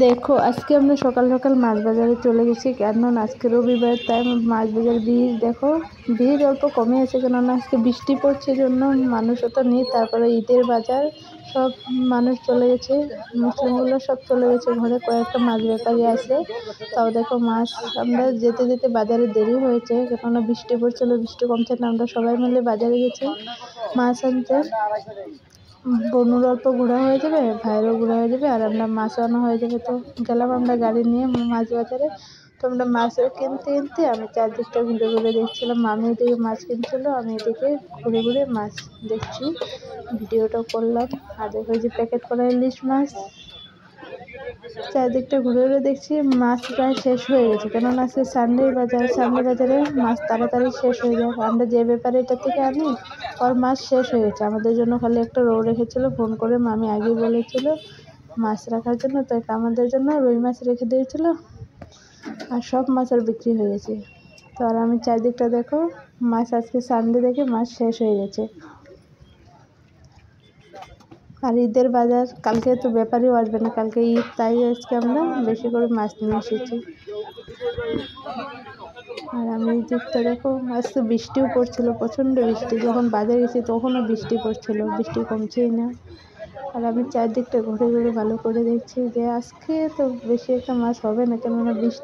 দেখো আজকে আমরা সকাল সকাল মাছ বাজারে চলে গেছি, কারণ আজকে রবিবার, তাই মাছ বাজারে ভিড় দেখো। ভিড় অল্প কমে আছে, কেননা আজকে বৃষ্টি পড়ছে জন্য মানুষও তো নেই। তারপরে ঈদের বাজার, সব মানুষ চলে গেছে, মুসলিমগুলো সব চলে গেছে ঘরে, কয়েকটা মাছ ব্যাপারী আছে। তাও দেখো মাছ, আমরা যেতে যেতে বাজারে দেরি হয়েছে, কেননা বৃষ্টি পড়ছিল, বৃষ্টি কমছে না। আমরা সবাই মিলে বাজারে গেছি মাছ আনতে। বনুর অল্প গুঁড়া হয়ে যাবে, ভাইয়েরও গুঁড়া হয়ে যাবে, আর আমরা মাছও আনা হয়ে যাবে। তো গেলাম আমরা গাড়ি নিয়ে মাছ বাজারে। তো আমরা মাছও কিনতে কিনতে আমি চারদিকটা ঘুরে ঘুরে দেখছিলাম। মামি এদিকে মাছ কিনছিল, আমি এদিকে ঘুরে ঘুরে মাছ দেখছি, ভিডিওটা করলাম। আর দেখো যে প্যাকেট করা ইলিশ মাছ, চারদিকটা ঘুরে ঘুরে দেখছি। মাছ প্রায় শেষ হয়ে গেছে, কেননা আজকে সানডে বাজার, সানডে বাজারে মাছ তাড়াতাড়ি শেষ হয়ে যায়। আমরা যে ব্যাপারে এটা থেকে আনি, ওর মাছ শেষ হয়ে গেছে। আমাদের জন্য খালি একটা রৌ রেখেছিল, ফোন করে মামি আগেই বলেছিল মাছ রাখার জন্য, তো এটা আমাদের জন্য রুই মাছ রেখে দিয়েছিল। আর সব মাছ আর বিক্রি হয়ে গেছে। তো আর আমি চারদিকটা দেখো, মাছ আজকে সানডে দেখে মাছ শেষ হয়ে গেছে। আর ঈদের বাজার কালকে তো ব্যাপারীও আসবে না, কালকে ঈদ, তাই আজকে আমরা বেশি করে মাছ নিয়ে এসেছি। আর আমি এই দিকটা দেখো, আজকে বৃষ্টিও পড়ছিল, প্রচণ্ড বৃষ্টি। যখন বাজারে গেছি তখনও বৃষ্টি পড়ছিল, বৃষ্টি কমছেই না। আর আমি চারদিকটা ঘুরে ঘুরে ভালো করে দেখছি যে আজকে তো বেশি একটা মাছ হবে না, কেননা বৃষ্টি